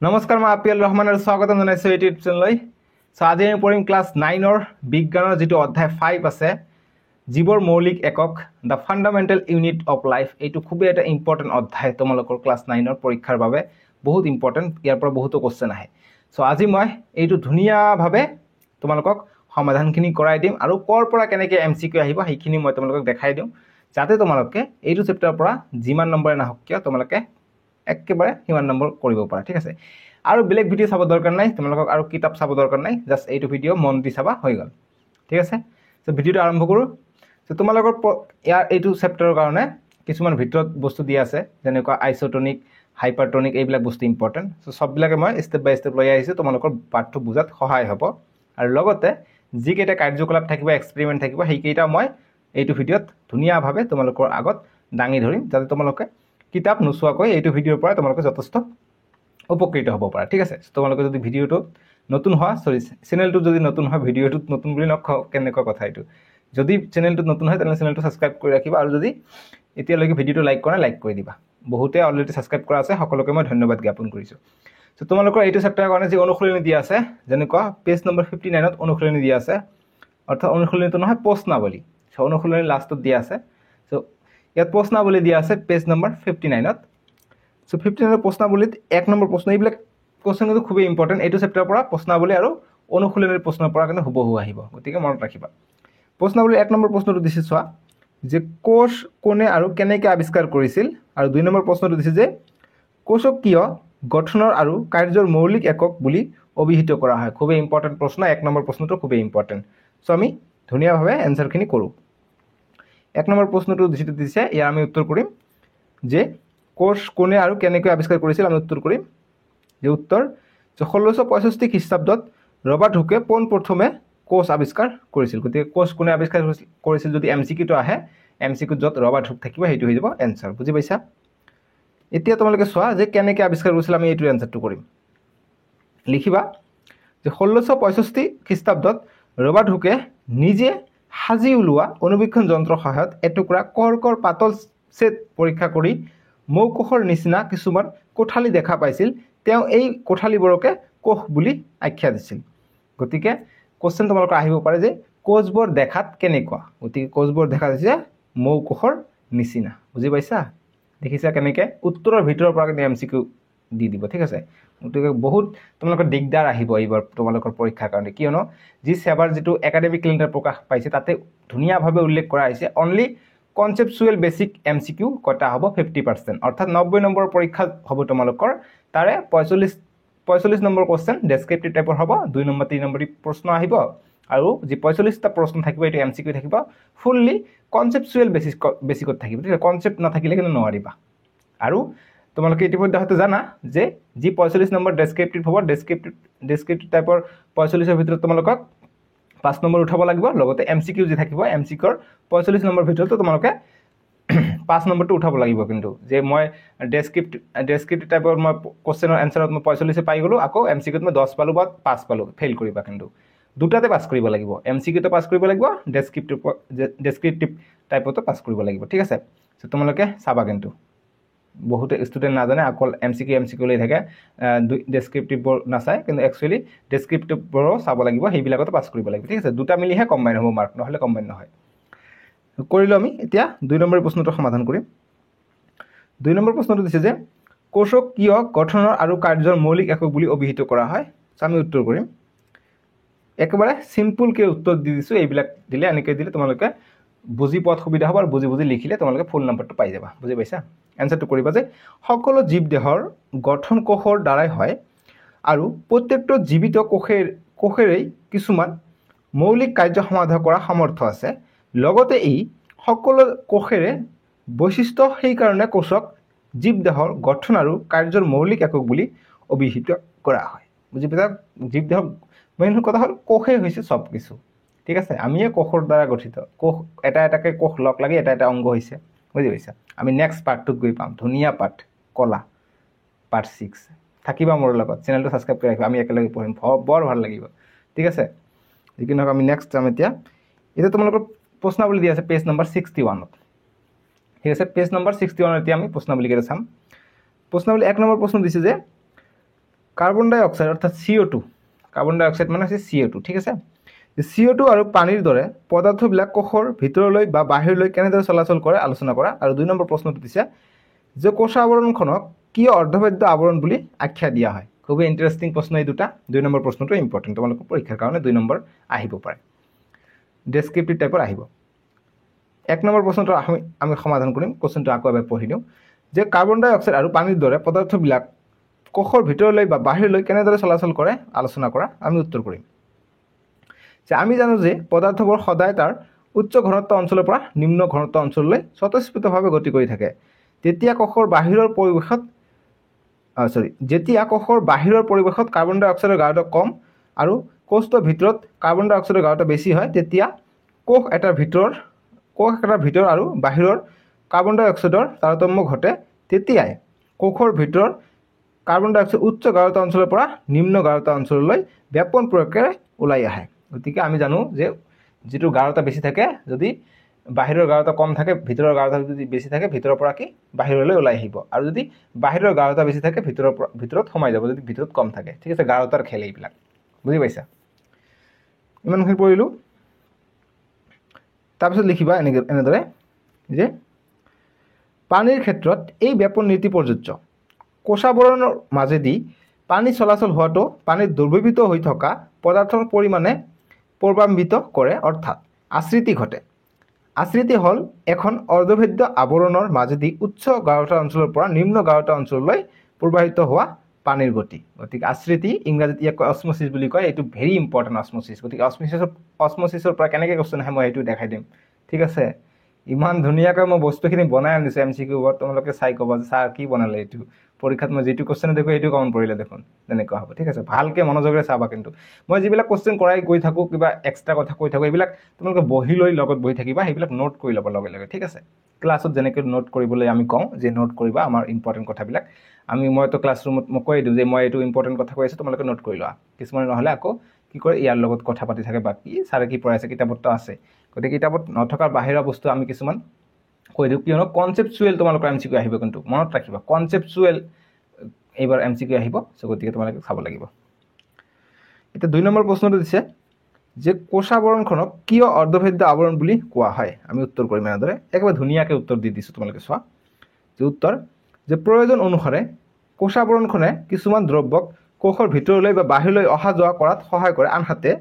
নমস্কাৰ, মই আপিয়াল ৰহমান আৰু স্বাগতম জনাইছোঁ ইউটিউব চেনেললৈ। আজি আমি পঢ়িম ক্লাছ 9ৰ বিজ্ঞানৰ যিটো অধ্যায় 5 আছে, জীৱৰ মৌলিক একক, the fundamental unit of life. এইটো খুবেই এটা ইম্পৰ্টেণ্ট অধ্যায় তোমালোকৰ ক্লাছ 9ৰ পৰীক্ষাৰ বাবে, বহুত ইম্পৰ্টেণ্ট। ইয়াৰ পৰা বহুতো কোৱেশ্চন আহে। আজি মই এইটো ধুনীয়াভাৱে তোমালোকক সমাধানখিনি কৰাই দিম আৰু ক'ৰ পৰা কেনেকৈ MCQ আহিব সেইখিনি মই তোমালোকক দেখাই দিম, যাতে তোমালোকে এইটো চেপ্টাৰৰ পৰা যিমান নম্বৰে নাহক কিয় তোমালোকে একেবাৰে সিমান নম্বৰ কৰিব পাৰা। ঠিক আছে, আৰু বেলেগ ভিডিঅ' চাব দৰকাৰ নাই, তোমালোকক আৰু কিতাপ চাব দৰকাৰ নাই, জাষ্ট এইটো ভিডিঅ' মন দি চাবা, হৈ গ'ল। ঠিক আছে, ভিডিঅ'টো আৰম্ভ কৰোঁ। তোমালোকৰ ইয়াৰ এইটো চেপ্টাৰৰ কাৰণে কিছুমান ভিতৰত বস্তু দিয়া আছে, যেনেকুৱা আইচটনিক, হাইপাৰটনিক, এইবিলাক বস্তু ইম্পৰ্টেণ্ট। সববিলাকে মই ষ্টেপ বাই ষ্টেপ লৈ আহিছোঁ, তোমালোকৰ পাঠটো বুজাত সহায় হ'ব। আৰু লগতে যিকেইটা কাৰ্যকলাপ থাকিব, এক্সপেৰিমেণ্ট থাকিব, সেইকেইটা মই এইটো ভিডিঅ'ত ধুনীয়াভাৱে তোমালোকৰ আগত দাঙি ধৰিম, যাতে তোমালোকে কিতাপ নোচোৱাকৈ এইটো ভিডিঅ'ৰ পৰা তোমালোকে যথেষ্ট উপকৃত হ'ব পাৰা। ঠিক আছে, তোমালোকে যদি ভিডিঅ'টোত নতুন হোৱা, চেনেলটোত যদি নতুন হয়, ভিডিঅ'টোত নতুন বুলি নকওঁ, কেনেকুৱা কথা এইটো। যদি চেনেলটোত নতুন হয় তেনেহ'লে চেনেলটো ছাবস্ক্ৰাইব কৰি ৰাখিবা, আৰু যদি এতিয়ালৈকে ভিডিঅ'টো লাইক কৰা লাইক কৰি দিবা। বহুতে অলৰেডি ছাবস্ক্ৰাইব কৰা আছে, সকলোকে মই ধন্যবাদ জ্ঞাপন কৰিছোঁ। তোমালোকৰ এইটো চেপ্টাৰৰ কাৰণে যি অনুশীলনী দিয়া আছে, যেনেকুৱা পেজ নম্বৰ 59ত অনুশীলনী দিয়া আছে, অৰ্থাৎ অনুশীলনীটো নহয়, প্ৰশ্নাৱলী। অনুশীলনী লাষ্টত দিয়া আছে। ইয়াত প্ৰশ্নাৱলী দিয়া আছে পেজ নম্বৰ 59ত। 59ৰ প্ৰশ্নাৱলীত 1 নম্বৰ প্ৰশ্ন, এইবিলাক প্ৰশ্ন কিন্তু খুবেই ইম্পৰ্টেণ্ট। এইটো চেপ্টাৰৰ পৰা প্ৰশ্নাৱলী আৰু অনুশীলনীৰ প্ৰশ্নৰ পৰা কিন্তু হুবহু আহিব, গতিকে মনত ৰাখিবা। প্ৰশ্নাৱলীৰ 1 নম্বৰ প্ৰশ্নটো দিছে, চোৱা, যে কোষ কোনে আৰু কেনেকৈ আৱিষ্কাৰ কৰিছিল। আৰু 2 নম্বৰ প্ৰশ্নটো দিছে যে কোষক কিয় গঠনৰ আৰু কাৰ্যৰ মৌলিক একক বুলি অভিহিত কৰা হয়। খুবেই ইম্পৰ্টেণ্ট প্ৰশ্ন, 1 নম্বৰ প্ৰশ্নটো খুবেই ইম্পৰ্টেণ্ট। আমি ধুনীয়াভাৱে এনচাৰখিনি কৰোঁ। 1 নম্বৰ প্ৰশ্নটো যিটো দিছে, ইয়াৰ আমি উত্তৰ কৰিম যে কোষ কোনে আৰু কেনেকৈ আৱিষ্কাৰ কৰিছিল। আমি উত্তৰ কৰিম যে উত্তৰ 1665 খ্ৰীষ্টাব্দত ৰবাৰ্ট হুকে পোনপ্ৰথমে কোষ আৱিষ্কাৰ কৰিছিল। গতিকে কোষ কোনে আৱিষ্কাৰ কৰিছিল যদি MCQটো আহে, MCQত য'ত ৰবাৰ্ট হুক থাকিব সেইটো হৈ যাব এনচাৰ। বুজি পাইছা? এতিয়া তোমালোকে চোৱা যে কেনেকৈ আৱিষ্কাৰ কৰিছিল, আমি এইটো এনচাৰটো কৰিম। লিখিবা যে 1665 খ্ৰীষ্টাব্দত ৰবাৰ্ট হুকে নিজে সাজি ওলোৱা অনুবীক্ষণ যন্ত্ৰৰ সহায়ত এটুকুৰা কৰ্কৰ পাতল ছেট পৰীক্ষা কৰি মৌকোষৰ নিচিনা কিছুমান কোঠালি দেখা পাইছিল। তেওঁ এই কোঠালিবোৰকে কোষ বুলি আখ্যা দিছিল। গতিকে কোৱেশ্চন তোমালোকৰ আহিব পাৰে যে কোষবোৰ দেখাত কেনেকুৱা। গতিকে কোষবোৰ দেখা দিছে মৌকোষৰ নিচিনা। বুজি পাইছা? দেখিছা কেনেকৈ? উত্তৰৰ ভিতৰৰ পৰা কিন্তু MCQ দি দিব। ঠিক আছে, গতিকে বহুত তোমালোকৰ দিগদাৰ আহিব এইবাৰ তোমালোকৰ পৰীক্ষাৰ কাৰণে, কিয়নো যি সেৱাৰ যিটো একাডেমিক কেলেণ্ডাৰ প্ৰকাশ পাইছে তাতে ধুনীয়াভাৱে উল্লেখ কৰা হৈছে অনলি কনচেপচুৱেল বেচিক MCQ কটা হ'ব 50%, অৰ্থাৎ 90 নম্বৰৰ পৰীক্ষা হ'ব তোমালোকৰ। তাৰে 45 নম্বৰ কুৱেশ্চন ডেছক্ৰিপটিভ টাইপৰ হ'ব, 2 নম্বৰ 3 নম্বৰ প্ৰশ্ন আহিব, আৰু যি 45টা প্ৰশ্ন থাকিব এইটো MCQ থাকিব, ফুল্লি কনচেপচুৱেল বেচিকত থাকিব। ঠিক আছে, কনচেপ্ট নাথাকিলে কিন্তু নোৱাৰিবা। আৰু তোমালোকে ইতিমধ্যে হয়তো জানা যে যি 45 নম্বৰ ডেছক্ৰিপটিভ হ'ব, ডেছক্ৰিপটিভ টাইপৰ 45ৰ ভিতৰত তোমালোকক 5 নম্বৰ উঠাব লাগিব, লগতে MCQ যি থাকিব MCQৰ 45 নম্বৰ ভিতৰতো তোমালোকে 5 নম্বৰটো উঠাব লাগিব। কিন্তু যে মই ডেছক্ৰিপটিভ টাইপৰ মই কুৱেশ্চনৰ এনচাৰত মই 45 পাই গ'লোঁ, আকৌ MCQত মই 10 পালোঁ বা 5 পালোঁ, ফেইল কৰিবা। কিন্তু দুটাতে পাছ কৰিব লাগিব, MCQটো পাছ কৰিব লাগিব, ডেছক্ৰিপটিভ টাইপতো পাছ কৰিব লাগিব। ঠিক আছে, তোমালোকে চাবা। কিন্তু বহুতে ষ্টুডেণ্ট নাজানে, অকল MCQ লৈ থাকে, ডেছক্ৰিপটিভবোৰ নাচায়। কিন্তু একচুৱেলি ডেছক্ৰিপটিভবোৰো চাব লাগিব, সেইবিলাকতো পাছ কৰিব লাগিব। ঠিক আছে, দুটা মিলিহে কম্বাইন হ'ব মাৰ্ক, নহ'লে কম্বাইন নহয়। কৰিলোঁ আমি। এতিয়া 2 নম্বৰ প্ৰশ্নটো সমাধান কৰিম। 2 নম্বৰ প্ৰশ্নটো দিছে যে কোষক কিয় গঠনৰ আৰু কাৰ্যৰ মৌলিক একক বুলি অভিহিত কৰা হয়। আমি উত্তৰ কৰিম। একেবাৰে চিম্পুলকৈ উত্তৰ দি দিছোঁ। এইবিলাক দিলে, এনেকৈ দিলে তোমালোকে বুজি পোৱাত সুবিধা হ'ব, আৰু বুজি লিখিলে তোমালোকে ফুল নম্বৰটো পাই যাবা। বুজি পাইছা? এনচাৰটো কৰিবা যে সকলো জীৱ দেহৰ গঠন কোষৰ দ্বাৰাই হয়, আৰু প্ৰত্যেকটো জীৱিত কোষেৰেই কিছুমান মৌলিক কাৰ্য সমাধা কৰা সামৰ্থ্য আছে। লগতে ই সকলো কোষেৰে বৈশিষ্ট্য, সেইকাৰণে কোষক জীৱদেহৰ গঠন আৰু কাৰ্যৰ মৌলিক একক বুলি অভিহিত কৰা হয়। বুজি পাইছা? জীৱদেহৰ মেইন কথা হ'ল কোষেই হৈছে চব কিছু। ঠিক আছে, আমিয়ে কোষৰ দ্বাৰা গঠিত। কোষ এটা এটাকৈ কোষ লগ লাগি এটা এটা অংগ হৈছে। বুজি পাইছা? আমি নেক্সট পাৰ্টটোত গৈ পাম, ধুনীয়া পাঠ, কলা পাৰ্ট 6। থাকিবা মোৰ লগত, চেনেলটো ছাবস্ক্ৰাইব কৰি ৰাখিবা, আমি একেলগে পঢ়িম, বৰ ভাল লাগিব। ঠিক আছে, যিকি নহওক আমি নেক্সট যাম। এতিয়া তোমালোকৰ প্ৰশ্নাৱলী দিয়া আছে পেজ নম্বৰ 61ত। ঠিক আছে, পেজ নম্বৰ 61ত এতিয়া আমি প্ৰশ্নাৱলীকেইটা চাম। প্ৰশ্নাৱলী 1 নম্বৰ প্ৰশ্ন দিছে যে কাৰ্বন ডাই অক্সাইড অৰ্থাৎ CO2 কাৰ্বন ডাই অক্সাইড মানে হচ্ছে CO2 ঠিক আছে CO2 আৰু পানীৰ দৰে পদাৰ্থবিলাক কোষৰ ভিতৰলৈ বা বাহিৰলৈ কেনেদৰে চলাচল কৰে আলোচনা কৰা আৰু 2 নম্বৰ প্ৰশ্নটো দিছে যে কোষ আৱৰণখনক কিয় অৰ্ধবেদ্য আৱৰণ বুলি আখ্যা দিয়া হয় খুব ইন্টাৰেস্টিং প্ৰশ্ন এই দুটা 2 নম্বৰ প্ৰশ্নটো ইম্পৰ্টেন্ট তোমালোকৰ পৰীক্ষাৰ কাৰণে 2 নম্বৰ আহিব পাৰে ডেসক্ৰিপটিভ টাইপৰ আহিব 1 নম্বৰ প্ৰশ্নটো আমি সমাধান কৰিম কোৱেশ্চনটো আকৌ এবাৰ পঢ়ি দিওঁ যে কাৰ্বন ডাই অক্সাইড আৰু পানীৰ দৰে পদাৰ্থবিলাক কোষৰ ভিতৰলৈ বা বাহিৰলৈ কেনেদৰে চলাচল কৰে আলোচনা কৰা আমি উত্তৰ কৰিম যে আমি জানো যে পদাৰ্থবোৰ সদায় তাৰ উচ্চ ঘনত্ব অঞ্চলৰ পৰা নিম্ন ঘনত্ব অঞ্চললৈ স্বতঃস্ফূৰ্তভাৱে গতি কৰি থাকে তেতিয়া কোষৰ বাহিৰৰ পৰিৱেশত কাৰ্বন ডাই অক্সাইডৰ গাঢ়তা কম আৰু কোষৰ ভিতৰত কাৰ্বন ডাই অক্সাইডৰ গাঢ়তা বেছি হয় তেতিয়া কোষ এটাৰ ভিতৰ আৰু বাহিৰৰ কাৰ্বন ডাই অক্সাইডৰ তাৰতম্য ঘটে তেতিয়াই কোষৰ ভিতৰ কাৰ্বন ডাই অক্সাইড উচ্চ গাঢ়তা অঞ্চলৰ পৰা নিম্ন গাঢ়তা অঞ্চললৈ ব্যাপন প্ৰক্ৰিয়াৰে ওলাই আহে গতিকে আমি জানো যে যেটো গাঢ়তা বেছি থাকে যদি বাহিৰৰ গাঢ়তা কম থাকে ভিতৰৰ গাঢ়তা যদি বেছি থাকে ভিতৰৰ পৰা কি বাহিৰলৈ ওলাই আহিব আৰু যদি বাহিৰৰ গাঢ়তা বেছি থাকে ভিতৰত সোমাই যাব যদি ভিতৰত কম থাকে ঠিক আছে গাঢ়তাৰ খেল এইবিলাক বুজি পাইছা ইমানখিনি পঢ়িলো তাৰপিছত লিখিবা এনেদৰে যে পানীৰ ক্ষেত্ৰত এই ব্যাপন নীতি প্ৰযোজ্য কোষাৱৰণৰ মাজেদি পানী চলাচল হোৱাটো পানীত দুৰ্বৃত্ত হৈ থকা পদাৰ্থৰ পৰিমাণে প্ৰভাৱিত কৰে অৰ্থাৎ আশ্ৰিতি ঘটে আশ্ৰিতি হল এখন অৰ্ধভেদ্য আৱৰণৰ মাজেদি উচ্চ গাঢ়তা অঞ্চলৰ পৰা নিম্ন গাঢ়তা অঞ্চললৈ প্ৰবাহিত হোৱা পানীৰ গতি গতিকে আশ্ৰিতি ইংৰাজীত ইয়াক অসমোসিস বুলি কয় এটো ভেৰি ইম্পৰ্টেন্ট অসমোসিস গতিকে অসমোসিসৰ পৰা কেনেকৈ কোৱেশ্চন আহে মই এটো দেখাই দিম ঠিক আছে ইমান ধুনিয়াকৈ মই বস্তুখিনি বনাই আনিছো MCQ বৰ তোমালোকে চাই কবা যে স্যাৰ কি বনালে এটো পৰীক্ষাত মই যেটো কোৱেশ্চন দেখো এটো কমন পৰিলে দেখোন তেনেকুৱা হ'ব ঠিক আছে ভালকে মনোযোগৰে চাবা কিন্তু মই যিবিলাক কোৱেশ্চন কৰাই গৈ থাকো কিবা এক্সট্ৰা কথা কৈ থাকো এইবিলাক তোমালোকে বহি লৈ লগত বহি থাকিবা এইবিলাক নোট কৰি ল'ব লগে ঠিক আছে ক্লাছত যেনেকৈ নোট কৰিবলৈ আমি কওঁ যে নোট কৰিবা আমাৰ ইম্পৰ্টেন্ট কথাবিলাক মইতো ক্লাছৰুমত মই কৈ দিওঁ যে মই এটো ইম্পৰ্টেন্ট কথা কৈ আছো তোমালোকে নোট কৰি লোৱা কিছুমান নহলে আকৌ কি কৰে ইয়াৰ লগত কথা পাতি থাকে বাকি সাৰে কি পঢ়াইছে কিতাপত আছে গতিকে কিতাপত নথকাৰ বাহিৰা বস্তু আমি কিছুমান কৈ দিওঁ কিয়নো কনসেপচুৱেল তোমালোকৰ MCQ আহিব কিন্তু মনত ৰাখিবা কনসেপচুৱেল এইবাৰ MCQ আহিব সো গতিকে তোমালোকে চাব লাগিব এটা 2 নম্বৰ প্ৰশ্নটো দিছে যে কোষাৱৰণখনক কিয় অৰ্ধভেদ্য আৱৰণ বুলি কোৱা হয় আমি উত্তৰ কৰিম এনেদৰে একেবাৰে ধুনিয়াকৈ উত্তৰ দি দিছো তোমালোকে চোৱা যে উত্তৰ যে প্ৰয়োজন অনুসাৰে কোষাৱৰণখনে কিছুমান দ্ৰব্যক কোষৰ ভিতৰলৈ বা বাহিৰলৈ অহা যোৱা কৰাত সহায় কৰে আনহাতে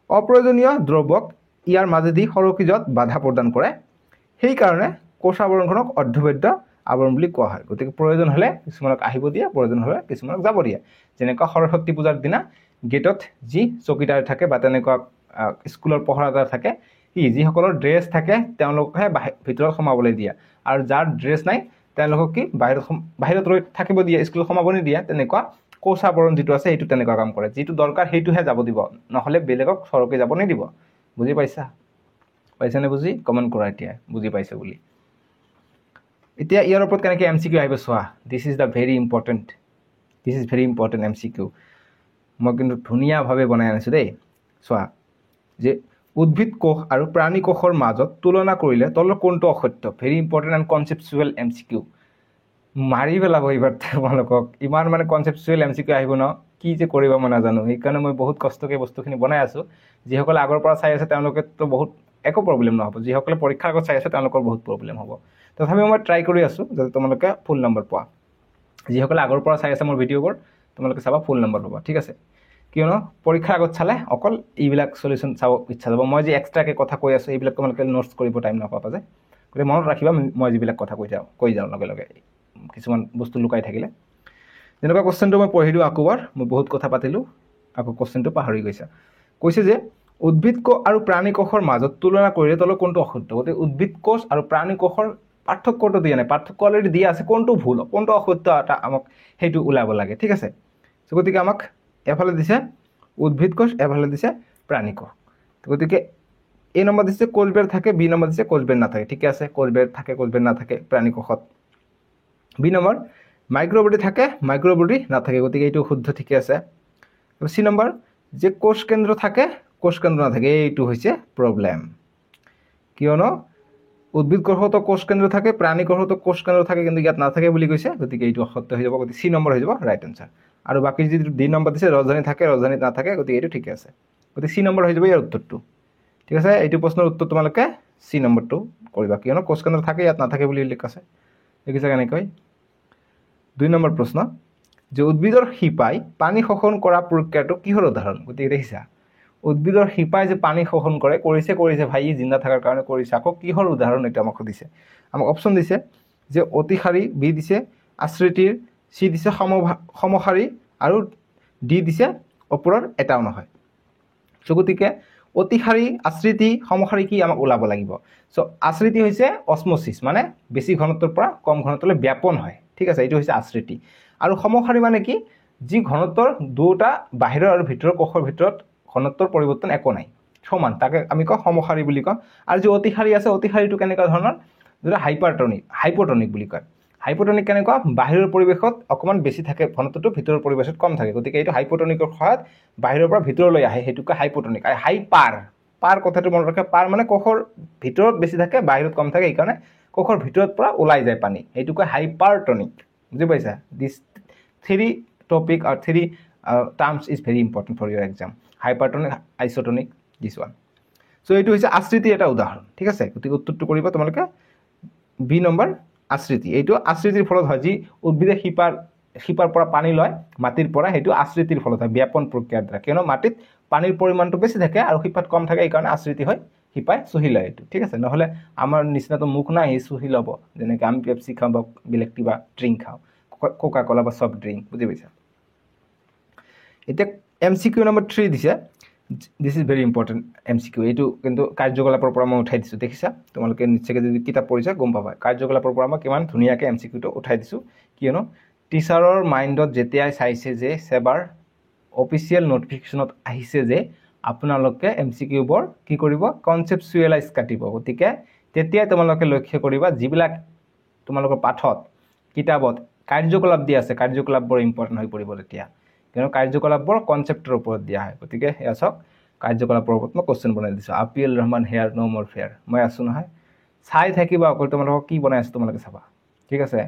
অপ্ৰয়োজনীয় দ্ৰব্যক ইয়াৰ মাজেদি সৰকি যোৱাত বাধা প্ৰদান কৰে সেই কাৰণে কোষাৱৰণখনক অৰ্ধভেদ্য আৱৰণ বুলি কোৱা হয় গতিকে প্ৰয়োজন হলে কিছুমানক আহিব দিয়া প্ৰয়োজন হলে কিছুমানক যাব দিয়া যেনেকৈ সৰস্বতী পূজাৰ দিনা গেটত যি চকীদাৰ থাকে বা তেনেকুৱা স্কুলৰ পহৰাদাৰ থাকে যি সকলৰ ড্ৰেছ থাকে তেওঁলোকহে ভিতৰত সোমাবলৈ দিয়া আৰু যাৰ ড্ৰেছ নাই তেওঁলোকক কি বাহিৰত ৰৈ থাকিব দিয়া স্কুল সোমাব নিদিয়া তেনেকুৱা কোষাৱৰণ যেটো আছে এইটো তেনেকুৱা কাম কৰে যেটো দৰকাৰ সেইটোহে যাব দিব নহলে বেলেগক সৰকি যাব নিদিব বুজি পাইছানে বুজি কমেন্ট কৰা এতিয়া বুজি পাইছে বুলি এতিয়া ইয়াৰ ওপৰত কেনেকৈ MCQ আহিব চোৱা this is very important MCQ মই কিন্তু ধুনিয়াভাৱে বনাই আনিছো দেই চোৱা যে উদ্ভিদ কোষ আৰু প্ৰাণী কোষৰ মাজত তুলনা কৰিলে তলৰ কোনটো অসত্য ভেৰি ইম্পৰ্টেন্ট এণ্ড কনসেপচুৱেল MCQ মাৰি পেলাব এইবাৰ তোমালোকক ইমান মানে কনসেপচুৱেল MCQ আহিব ন কি যে কৰিবা মই নাজানো সেইকাৰণে মই বহুত কষ্টকে বস্তুখিনি বনাই আছো যিসকলে আগৰ পৰা চাই আছে তেওঁলোকে তো বহুত একো প্ৰবলেম নহব যিসকলে পৰীক্ষাৰ আগত চাই আছে তেওঁলোকৰ বহুত প্ৰবলেম হ'ব তথাপিও মই ট্ৰাই কৰি আছো যাতে তোমালোকে ফুল নম্বৰ পোৱা যিসকলে আগৰ পৰা চাই আছে মোৰ ভিডিঅ'বোৰ তোমালোকে চাবা ফুল নম্বৰ পাবা ঠিক আছে কিয়নো পৰীক্ষাৰ আগত চালে অকল এইবিলাক সলিউশন চাব ইচ্ছা যাব মই যে এক্সট্ৰাকে কথা কৈ আছো এইবিলাক তোমালোকে নোটছ কৰিব টাইম নাপাবা যে গতিকে মনত ৰাখিবা মই যিবিলাক কথা কৈ যাওঁ লগে কিছুমান বস্তু লুকাই থাকিলে যেনেকুৱা কোৱেশ্চনটো মই পঢ়ি দিওঁ আকৌবাৰ মই বহুত কথা পাতিলো আকৌ কোৱেশ্চনটো পাহৰি গৈছা কৈছে যে উদ্ভিদ কোষ আৰু প্ৰাণী কোষৰ মাজত তুলনা কৰিলে তলৰ কোনটো অসত্য গতিকে উদ্ভিদ কোষ আৰু প্ৰাণী কোষৰ পাৰ্থক্যটো দিয়া নাই পাৰ্থক্য অলৰেডি দিয়া আছে কোনটো ভুল কোনটো অসত্য এটা আমাক হেতু উলাব লাগে ঠিক আছে সো গতিকে আমাক এফালে দিছে উদ্ভিদ কোষ এফালে দিছে প্ৰাণী কোষ গতিকে এ নম্বৰ দিছে কোষবেৰ থাকে বি নম্বৰ দিছে কোষবেৰ নাথাকে ঠিক আছে কোষবেৰ থাকে কোষবেৰ নাথাকে প্ৰাণী কোষত বি নম্বৰ মাইক্ৰোবডি থাকে মাইক্ৰোবডি নাথাকে গতিকে এইটো শুদ্ধ ঠিক আছে সি নম্বৰ যে কোষ কেন্দ্ৰ থাকে কোষ কেন্দ্ৰ নাথাকে এইটো হৈছে প্ৰবলেম কিয়নো উদ্ভিদ কোষতো কোষ কেন্দ্ৰ থাকে, প্ৰাণী কোষতো কোষ কেন্দ্ৰ থাকে, কিন্তু ইয়াত নাথাকে বুলি কৈছে, গতিকে এইটো সত্য হৈ যাব, গতিকে চি নম্বৰ হৈ যাব ৰাইট এনচাৰ। আৰু বাকী যিটো ডি নম্বৰ দিছে ৰাজধানী থাকে ৰাজধানীত নাথাকে, গতিকে এইটো ঠিকে আছে, গতিকে চি নম্বৰ হৈ যাব ইয়াৰ উত্তৰটো। ঠিক আছে, এইটো প্ৰশ্নৰ উত্তৰ তোমালোকে চি নম্বৰটো কৰিবা, কিয়নো কোষ কেন্দ্ৰ থাকে ইয়াত নাথাকে বুলি উল্লেখ আছে। দেখিছা কেনেকৈ? 2 নম্বৰ প্ৰশ্ন, যে উদ্ভিদৰ শিপাই পানী শোষণ কৰা প্ৰক্ৰিয়াটো কিহৰ উদাহৰণ? গতিকে দেখিছা, উদ্ভিদৰ শিপাই যে পানী শোষণ কৰিছে ভাই, জিন্দা থকাৰ কাৰণে কৰিছে, আকৌ কিহৰ উদাহৰণ এটা আমাক সুধিছে। আমাক অপশ্যন দিছে যে অতিশাৰী, বি দিছে আশ্ৰিতিৰ, চি দিছে সমশাৰী, আৰু ডি দিছে ওপৰৰ এটাও নহয়। চ' গতিকে অতিশাৰী, আশ্ৰিতি, সমশাৰী কি আমাক ওলাব লাগিব। চ' আশ্ৰিতি হৈছে অসমোচিছ, মানে বেছি ঘনত্বৰ পৰা কম ঘনত্বলৈ ব্যাপন হয়। ঠিক আছে, এইটো হৈছে আশ্ৰিতি। আৰু সমশাৰী মানে কি, যি ঘনত্বৰ দুটা বাহিৰৰ আৰু ভিতৰৰ কোষৰ ভিতৰত ঘনত্বৰ পৰিৱৰ্তন একো নাই, সমান, তাকে আমি কওঁ সমশাৰী বুলি কওঁ। আৰু যি অতিশাৰী আছে, অতিশাৰীটো কেনেকুৱা ধৰণৰ, যেটা হাইপোটনিক বুলি কয়। হাইপোটনিক কেনেকুৱা, বাহিৰৰ পৰিৱেশত অকণমান বেছি থাকে ঘনত্বটো, ভিতৰৰ পৰিৱেশত কম থাকে, গতিকে এইটো হাইপোটনিকৰ সহায়ত বাহিৰৰ পৰা ভিতৰলৈ আহে, সেইটোকে হাইপোটনিক। আৰু পাৰ কথাটো মনত ৰাখে, পাৰ মানে কোষৰ ভিতৰত বেছি থাকে বাহিৰত কম থাকে, সেইকাৰণে কোষৰ ভিতৰত পৰা ওলাই যায় পানী, সেইটোকে হাইপাৰটনিক। বুজি পাইছা? দিছ 3 টপিক আৰু 3 terms is very important for your exam. Hypertonic, isotonic, this one. So' এইটো হৈছে আশ্ৰিতিৰ এটা উদাহৰণ। ঠিক আছে, গতিকে উত্তৰটো কৰিবা তোমালোকে বি নম্বৰ আশ্ৰিতি। এইটো আশ্ৰিতিৰ ফলত হয়, যি উদ্ভিদে শিপাৰ পৰা পানী লয় মাটিৰ পৰা, সেইটো আশ্ৰিতিৰ ফলত হয়, ব্যাপন প্ৰক্ৰিয়াৰ দ্বাৰা, কিয়নো মাটিত পানীৰ পৰিমাণটো বেছি থাকে আৰু শিপাত কম থাকে, এইকাৰণে আশ্ৰিতি হয়, শিপাই চুহি লয় এইটো। ঠিক আছে, নহ'লে আমাৰ নিচিনাটো মুখ নাই, সি চুহি ল'ব, যেনেকৈ আমি পেপচি খাওঁ বা বেলেগ কিবা ড্ৰিংক খাওঁ, কোকা ক'লা বা চফ্ট ড্ৰিংক। বুজি পাইছা? এতিয়া MCQ নম্বৰ 3 দিছে, দিছ ইজ ভেৰি ইম্পৰ্টেণ্ট MCQ। এইটো কিন্তু কাৰ্যকলাপৰ পৰা মই উঠাই দিছোঁ, দেখিছা? তোমালোকে নিশ্চয়কৈ যদি কিতাপ পঢ়িছা গম পাবা, কাৰ্যকলাপৰ পৰা মই কিমান ধুনীয়াকৈ MCQটো উঠাই দিছোঁ, কিয়নো টিচাৰৰ মাইণ্ডত যেতিয়াই চাইছে যে সেবাৰ অফিচিয়েল নটিফিকেশ্যনত আহিছে যে আপোনালোকে MCQবোৰ কি কৰিব, কনচেপচুৱেলাইজ কাটিব, গতিকে তেতিয়াই তোমালোকে লক্ষ্য কৰিবা যিবিলাক তোমালোকৰ পাঠত কিতাপত কাৰ্যকলাপ দিয়া আছে, কাৰ্যকলাপবোৰ ইম্পৰ্টেণ্ট হৈ পৰিব তেতিয়া, কিয়নো কাৰ্যকলাপবোৰ কনচেপ্টৰ ওপৰত দিয়া হয়। গতিকে এয়া চাওক, কাৰ্যকলাপৰ ওপৰত মই কুৱেশ্যন বনাই দিছোঁ, আপিল ৰহমান হেয়াৰ ন' মোৰ ফেয়াৰ। মই আছোঁ নহয়, চাই থাকিবা, অকল তোমালোকক কি বনাই আছোঁ তোমালোকে চাবা। ঠিক আছে,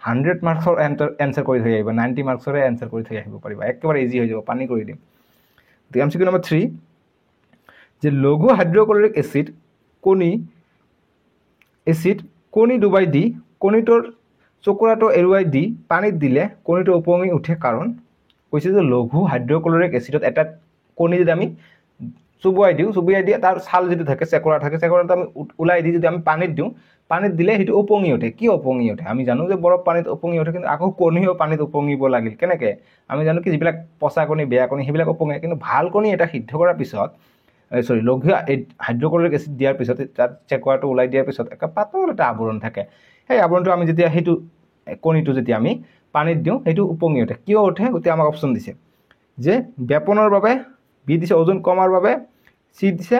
100 মাৰ্কছৰ এনচাৰ কৰি থৈ আহিব, 90 মাৰ্কছৰে এনচাৰ কৰি থৈ আহিব পাৰিবা, একেবাৰে ইজি হৈ যাব, পানী কৰি দিম। গতিকে MCQ নম্বৰ 3, যে লঘু হাইড্ৰক্লৰিক কণী ডুবাই দি কণীটোৰ চকুৰাটো এৰুৱাই দি পানীত দিলে কণীটো উপঙি উঠে, কাৰণ কৈছে যে লঘু হাইড্ৰক্লৰিক এচিডত এটা কণী যদি আমি চুবুৱাই দিয়ে তাৰ ছাল যিটো থাকে, চেকুৰা থাকে, চেকুৰাটো আমি ওলাই দি যদি আমি পানীত দিলে সেইটো উপঙি উঠে। কি উপঙি উঠে? আমি জানো যে বৰফ পানীত উপঙি উঠে, কিন্তু আকৌ কণীও পানীত উপঙিব লাগিল কেনেকৈ? আমি জানো কি যিবিলাক পচা কণী, বেয়া কণী, সেইবিলাক উপঙে, কিন্তু ভাল কণী এটা সিদ্ধ কৰাৰ পিছত, লঘু হাইড্ৰক্লৰিক এচিড দিয়াৰ পিছত, তাত চেকুৰাটো ওলাই দিয়াৰ পিছত এটা পাতল এটা আৱৰণ থাকে, সেই আৱৰণটো আমি যেতিয়া সেইটো কণীটো যেতিয়া আমি পানীত দিওঁ, সেইটো উপঙি উঠে। কিয় উঠে? গতিকে আমাক অপশ্যন দিছে যে ব্যাপনৰ বাবে, বি দিছে ওজন কমাৰ বাবে, চি দিছে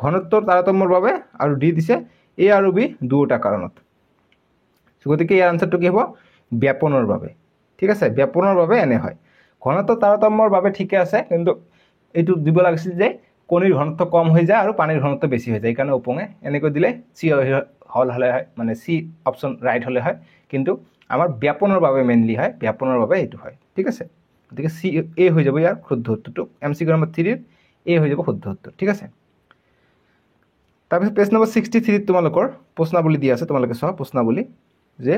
ঘনত্বৰ তাৰতম্যৰ বাবে, আৰু ডি দিছে এ আৰু বি দুয়োটা কাৰণত। গতিকে ইয়াৰ আনচাৰটো কি হ'ব? ব্যাপনৰ বাবে। ঠিক আছে, ব্যাপনৰ বাবে এনে হয়। ঘনত্বৰ তাৰতম্যৰ বাবে ঠিকে আছে, কিন্তু এইটো দিব লাগিছিল যে কণীৰ ঘনত্ব কম হৈ যায় আৰু পানীৰ ঘনত্ব বেছি হৈ যায়, এইকাৰণে উপঙে। এনেকৈ দিলে চি হ'লে হয়, মানে চি অপশ্যন ৰাইট হ'লে হয়, কিন্তু আমাৰ ব্যাপনৰ বাবে মেইনলি হয়, ব্যাপনৰ বাবে এইটো হয়। ঠিক আছে, গতিকে চি এ হৈ যাব ইয়াৰ শুদ্ধ উত্তৰটো। MCQ নম্বৰ 3 এ হৈ যাব শুদ্ধ উত্তৰ। ঠিক আছে, তাৰপিছত পেজ নম্বৰ 63 তোমালোকৰ প্ৰশ্নাৱলী দিয়া আছে, তোমালোকে চোৱা প্ৰশ্নাৱলী, যে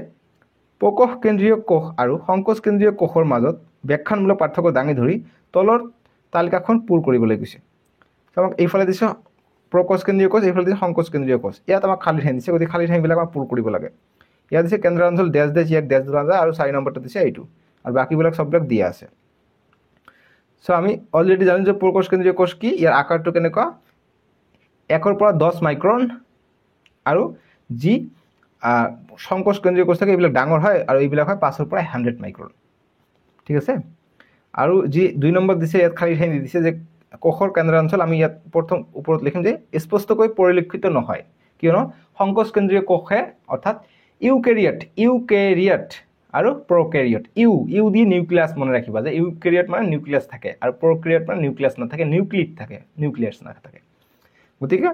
প্ৰকোষ কেন্দ্ৰীয় কোষ আৰু সংকোচ কেন্দ্ৰীয় কোষৰ মাজত ব্যাখ্যানমূলক পাৰ্থক্য দাঙি ধৰি তলৰ তালিকাখন পূৰ কৰিবলৈ কৈছে। আমাক এইফালে দিছে প্ৰকোষ কেন্দ্ৰীয় কোষ, এইফালে দিছে সংকোচ কেন্দ্ৰীয় কোষ। ইয়াত আমাক খালী ঠাই দিছে, গতিকে খালী ঠাইবিলাক আমাক পূৰ কৰিব লাগে। ইয়াত দিছে কেন্দ্ৰাঞ্চল ডেছ ডেছ, ইয়াক ডেছ ধৰা যায়, আৰু 4 নম্বৰটো দিছে এইটো, আৰু বাকীবিলাক চববিলাক দিয়া আছে। চ' আমি অলৰেডি জানো যে প্ৰকোষ কেন্দ্ৰীয় কোষ কি, ইয়াৰ আকাৰটো কেনেকুৱা, 1 পৰা 10 মাইক্ৰন, আৰু যি সংকোচ কেন্দ্ৰীয় কোষ থাকে এইবিলাক ডাঙৰ হয়, আৰু এইবিলাক হয় 5 পৰা 100 মাইক্ৰন। ঠিক আছে, আৰু যি 2 নম্বৰ দিছে, ইয়াত খালী ঠাই দিছে যে কোষৰ কেন্দ্ৰাঞ্চল, আমি ইয়াত প্ৰথম ওপৰত লিখিম যে স্পষ্টকৈ পৰিলক্ষিত নহয়, কিয়নো সংকোচ কেন্দ্ৰীয় কোষে, অৰ্থাৎ ইউকেৰিয়ট আৰু প্ৰকেৰিয়ট, ইউ দি নিউক্লিয়াছ মনে ৰাখিবা, যে ইউকেৰিয়ট মানে নিউক্লিয়াছ থাকে, আৰু প্ৰকেৰিয়ট মানে নিউক্লিয়াছ নাথাকে, নিউক্লিয়াছ নাথাকে। গতিকে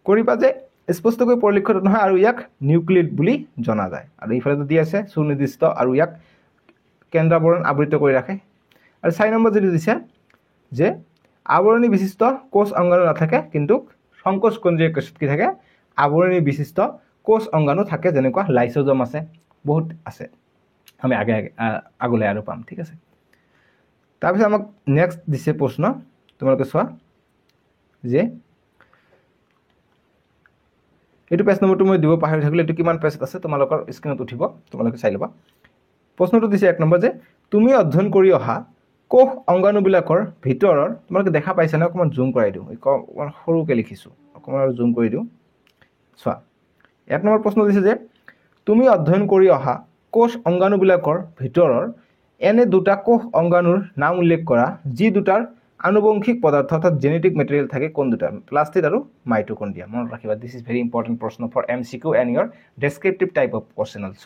কৰিবা যে স্পষ্টকৈ পৰিলক্ষিত নহয় আৰু ইয়াক নিউক্লিড বুলি জনা যায়। আৰু এইফালে দি আছে সুনিৰ্দিষ্ট আৰু ইয়াক কেন্দ্ৰাৱৰণ আবৃত কৰি ৰাখে। আৰু 4 নম্বৰ যিটো দিছে যে আৱৰণী বিশিষ্ট কোষ অংগাণু নাথাকে, কিন্তু সংকোচ কেন্দ্ৰীয় কোষত কি থাকে, আৱৰণী বিশিষ্ট কোষ অংগাণু থাকে, যেনেকুৱা লাইসোজোম আছে, বহুত আছে, আমি আগলৈ আৰু পাম। ঠিক আছে, তাৰপিছত আমাক নেক্সট দিছে প্ৰশ্ন, তোমালোকে চোৱা যে এইটো পেজ নম্বৰটো মই দিব পাহৰি থাকিলোঁ, এইটো কিমান পেজত আছে তোমালোকৰ স্ক্ৰীনত উঠিব, তোমালোকে চাই ল'বা। প্ৰশ্নটো দিছে 1 নম্বৰ যে তুমি অধ্যয়ন কৰি অহা কোষ অংগাণুবিলাকৰ ভিতৰৰ, তোমালোকে দেখা পাইছা নে, অকণমান জুম কৰাই দিওঁ, অকণমান সৰুকৈ লিখিছোঁ, অকণমান আৰু জুম কৰি দিওঁ, চোৱা। 1 নম্বৰ প্ৰশ্ন দিছে যে তুমি অধ্যয়ন কৰি অহা কোষ অংগাণুবিলাকৰ ভিতৰৰ এনে দুটা কোষ অংগাণুৰ নাম উল্লেখ কৰা যি দুটাৰ আনুবংশিক পদাৰ্থ অৰ্থাৎ জেনেটিক মেটেৰিয়েল থাকে, কোন দুটা, প্লাষ্টিড আৰু মাইটোকন্ড্ৰিয়া। মনত ৰাখিবা, দিছ ইজ ভেৰি ইম্পৰ্টেণ্ট প্ৰশ্ন for MCQ and your descriptive type of question also'.